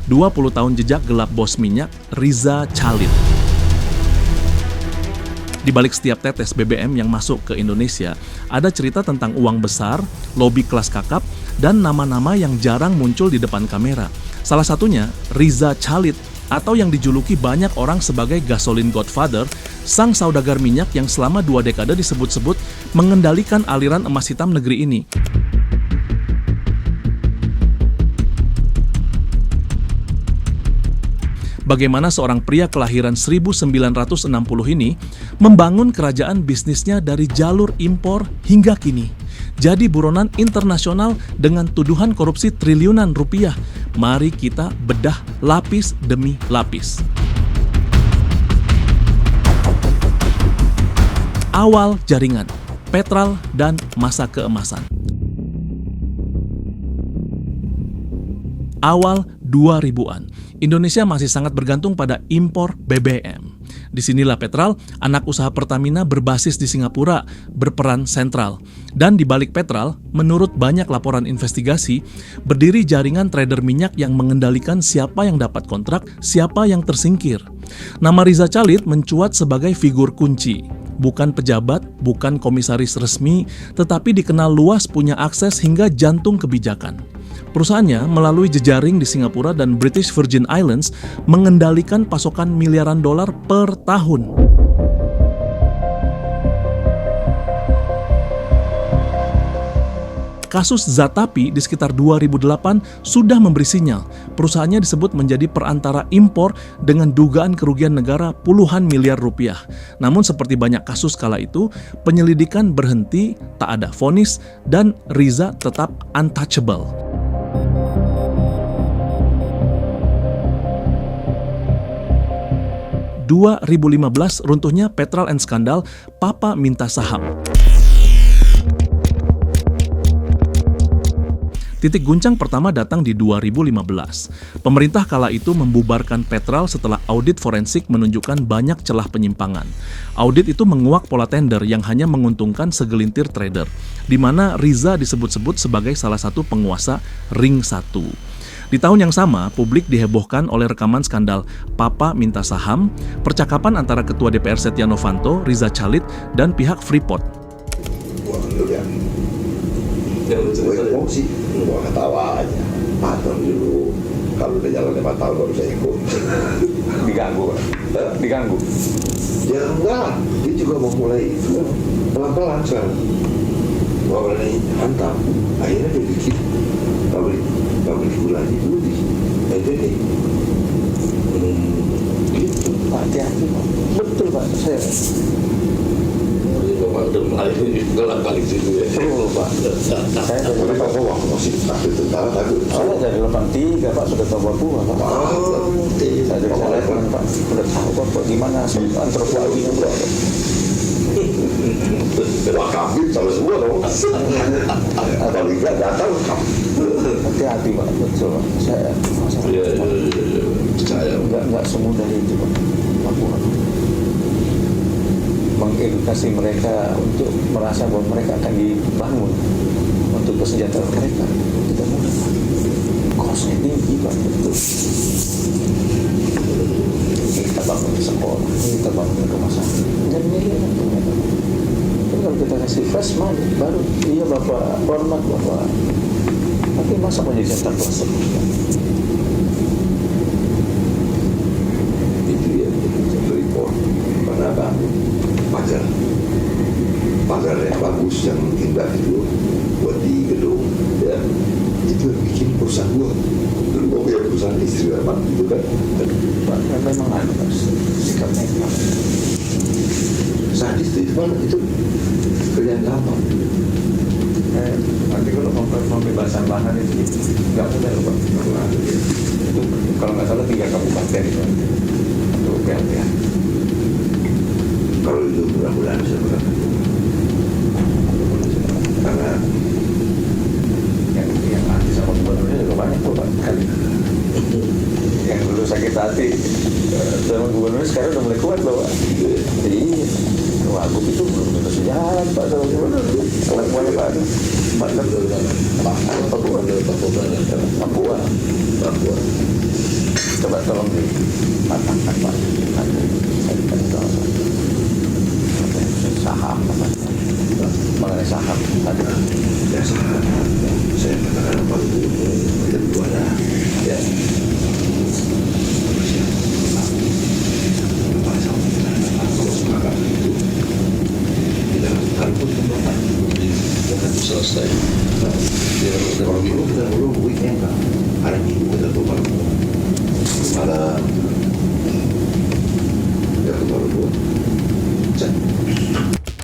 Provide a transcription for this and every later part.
20 tahun jejak gelap bos minyak Riza Khalid. Di balik setiap tetes BBM yang masuk ke Indonesia, ada cerita tentang uang besar, lobi kelas kakap, dan nama-nama yang jarang muncul di depan kamera. Salah satunya Riza Khalid, atau yang dijuluki banyak orang sebagai gasoline godfather, sang saudagar minyak yang selama 2 dekade disebut-sebut mengendalikan aliran emas hitam negeri ini. Bagaimana seorang pria kelahiran 1960 ini membangun kerajaan bisnisnya dari jalur impor hingga kini jadi buronan internasional dengan tuduhan korupsi triliunan rupiah. Mari kita bedah lapis demi lapis. Awal jaringan, petrol dan masa keemasan. Awal 2000-an, Indonesia masih sangat bergantung pada impor BBM. Disinilah Petrol, anak usaha Pertamina berbasis di Singapura, berperan sentral. Dan di balik Petrol, menurut banyak laporan investigasi, berdiri jaringan trader minyak yang mengendalikan siapa yang dapat kontrak, siapa yang tersingkir. Nama Riza Khalid mencuat sebagai figur kunci. Bukan pejabat, bukan komisaris resmi, tetapi dikenal luas punya akses hingga jantung kebijakan. Perusahaannya melalui jejaring di Singapura dan British Virgin Islands mengendalikan pasokan miliaran dolar per tahun. Kasus Zatapi di sekitar 2008 sudah memberi sinyal. Perusahaannya disebut menjadi perantara impor dengan dugaan kerugian negara puluhan miliar rupiah. Namun seperti banyak kasus kala itu, penyelidikan berhenti, tak ada vonis, dan Riza tetap untouchable. Dua 2015 runtuhnya Petrol and Skandal, Papa minta saham. Titik guncang pertama datang di 2015. Pemerintah kala itu membubarkan Petrol setelah audit forensik menunjukkan banyak celah penyimpangan. Audit itu menguak pola tender yang hanya menguntungkan segelintir trader, di mana Riza disebut-sebut sebagai salah satu penguasa Ring 1. Di tahun yang sama, publik dihebohkan oleh rekaman skandal Papa minta saham, percakapan antara Ketua DPR Setia Novanto, Riza Khalid, dan pihak Freeport. Gua ketawa aja. Patron dulu. Kalau udah jalan 5 tahun baru saya ikut. Diganggu. Ya enggak. Dia juga mau mulai itu. Pelan-pelan sekarang. Gua berani hantam. Akhirnya dia bikin pabrik gula dulu di NTT. Gitu. Hati-hati Pak. Betul Pak. Saya udah mulai gelap balik situ ya. Betul Pak. Saya dari Papua masih takut tentara takut. Saya dari 83 Pak sudah tahu Papua Pak. Saya dari Salaman Pak. Sudah tahu Pak gimana antropologinya Pak. Wah kambing sama semua dong. Apalagi nggak datang. Hati-hati Pak. Betul Pak. Saya nggak semudah itu Pak. Papua. Mengedukasi mereka untuk merasa bahwa mereka akan dibangun untuk kesejahteraan mereka tidak mudah. Kosnya tinggi Pak, betul. Kita bangun sekolah, kita bangun rumah sakit, dan miliaran ternyata. Tapi kalau kita kasih fresh money, baru iya Bapak, hormat Bapak. Tapi masa mau jadi center kelas Pak? Itu ya, satu report. Mana apa? Pagar yang bagus yang indah itu buat di gedung ya, itu yang bikin perusahaan gua dulu gua punya perusahaan istri amat itu kan. Pak, memang ada sikapnya Sadis itu itu kerjaan gampang. nanti kalau pembebasan lahan itu nggak mudah loh Pak. Itu kalau nggak salah 3 kabupaten itu untuk PLTA. Kalau itu mudah-mudahan bisa berangkat. Karena yang anti sama gubernurnya juga banyak tuh Pak. Yang dulu sakit hati sama gubernurnya sekarang udah mulai kuat loh Pak. Jadi Wagub itu belum tentu sejalan Pak sama gubernur. anak buahnya Pak Adi. Papua. Coba tolong dimatangkan Pak. Nanti saya dikasih tahu saham mengenai saham tadi. Ya saham. Saya katakan apa itu ada. Ya. Selesai. Kalau dulu kita weekend kan, hari Minggu kita tuh malam ya baru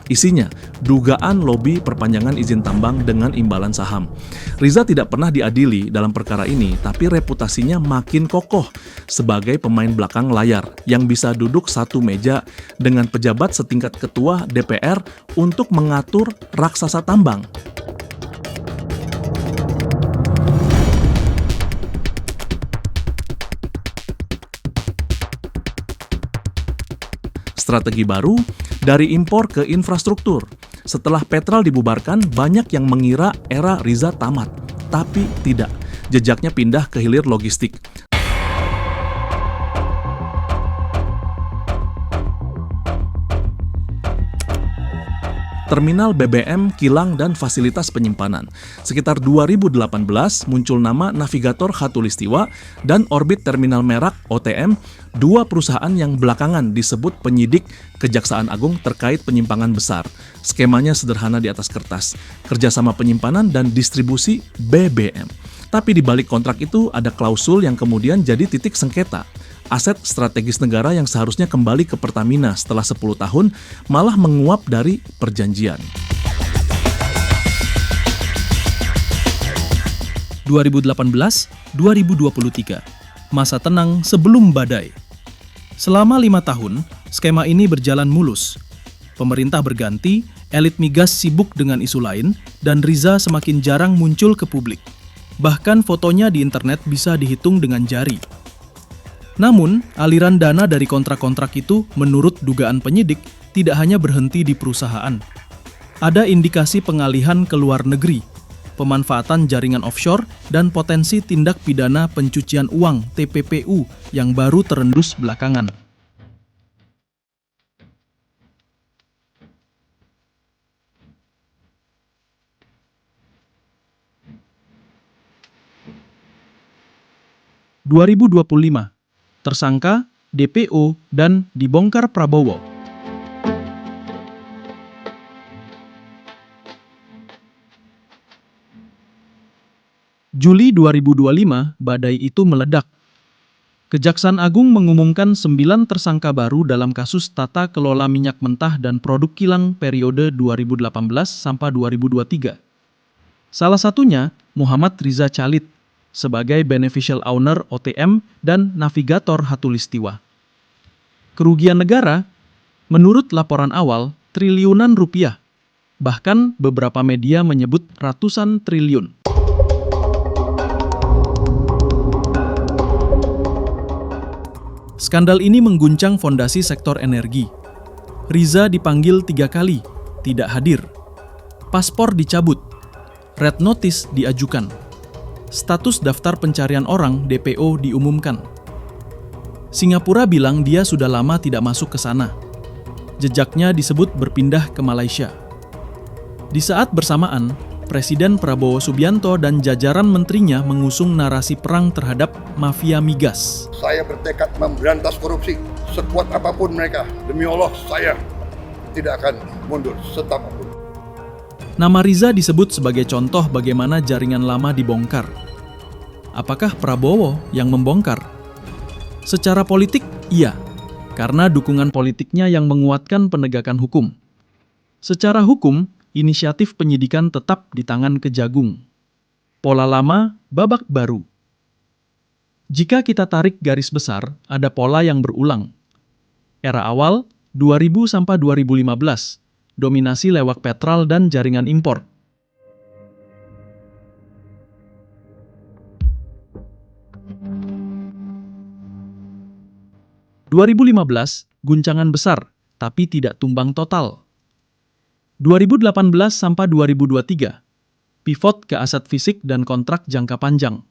Isinya, dugaan lobi perpanjangan izin tambang dengan imbalan saham. Riza tidak pernah diadili dalam perkara ini, tapi reputasinya makin kokoh sebagai pemain belakang layar yang bisa duduk satu meja dengan pejabat setingkat ketua DPR untuk mengatur raksasa tambang. Strategi baru dari impor ke infrastruktur. Setelah Petral dibubarkan, banyak yang mengira era Riza tamat. Tapi tidak. Jejaknya pindah ke hilir logistik. Terminal BBM, kilang, dan fasilitas penyimpanan. Sekitar 2018 muncul nama Navigator Khatulistiwa dan Orbit Terminal Merak OTM, dua perusahaan yang belakangan disebut penyidik Kejaksaan Agung terkait penyimpangan besar. Skemanya sederhana di atas kertas, kerjasama penyimpanan dan distribusi BBM. Tapi di balik kontrak itu ada klausul yang kemudian jadi titik sengketa. Aset strategis negara yang seharusnya kembali ke Pertamina setelah 10 tahun malah menguap dari perjanjian. 2018-2023, masa tenang sebelum badai. Selama 5 tahun, skema ini berjalan mulus. Pemerintah berganti, elit migas sibuk dengan isu lain, dan Riza semakin jarang muncul ke publik. Bahkan fotonya di internet bisa dihitung dengan jari. Namun, aliran dana dari kontrak-kontrak itu menurut dugaan penyidik tidak hanya berhenti di perusahaan. Ada indikasi pengalihan ke luar negeri, pemanfaatan jaringan offshore, dan potensi tindak pidana pencucian uang (TPPU) yang baru terendus belakangan. (2025) Tersangka, DPO, dan dibongkar Prabowo. Juli 2025, badai itu meledak. Kejaksaan Agung mengumumkan 9 tersangka baru dalam kasus tata kelola minyak mentah dan produk kilang periode 2018-2023. Salah satunya Muhammad Riza Khalid sebagai beneficial owner OTM dan Navigator Khatulistiwa. Kerugian negara, menurut laporan awal, triliunan rupiah. Bahkan beberapa media menyebut ratusan triliun. Skandal ini mengguncang fondasi sektor energi. Riza dipanggil 3 kali, tidak hadir. Paspor dicabut. Red notice diajukan. Status daftar pencarian orang DPO diumumkan. Singapura bilang dia sudah lama tidak masuk ke sana. Jejaknya disebut berpindah ke Malaysia. Di saat bersamaan, Presiden Prabowo Subianto dan jajaran menterinya mengusung narasi perang terhadap mafia migas. Saya bertekad memberantas korupsi sekuat apapun mereka. Demi Allah, saya tidak akan mundur setapapun. Nama Riza disebut sebagai contoh bagaimana jaringan lama dibongkar. Apakah Prabowo yang membongkar? Secara politik, iya, karena dukungan politiknya yang menguatkan penegakan hukum. Secara hukum, inisiatif penyidikan tetap di tangan Kejagung. Pola lama, babak baru. Jika kita tarik garis besar, ada pola yang berulang. Era awal, 2000-2015, dominasi lewat Petral dan jaringan impor. (2015) guncangan besar, tapi tidak tumbang total. 2018 sampai 2023, pivot ke aset fisik dan kontrak jangka panjang.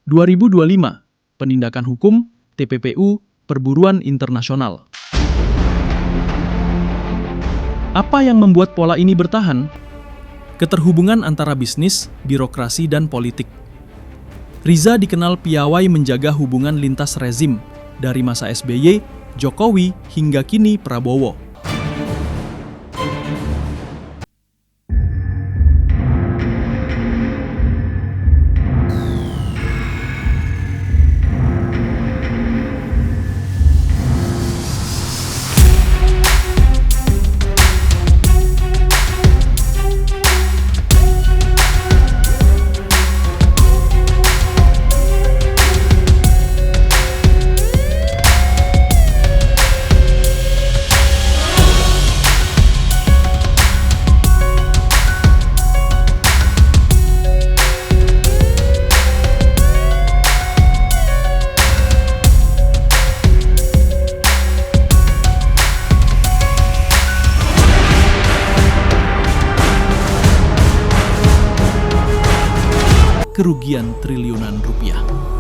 2025, penindakan hukum, TPPU, perburuan internasional. Apa yang membuat pola ini bertahan? Keterhubungan antara bisnis, birokrasi, dan politik. Riza dikenal piawai menjaga hubungan lintas rezim, dari masa SBY, Jokowi, hingga kini Prabowo. Kerugian triliunan rupiah.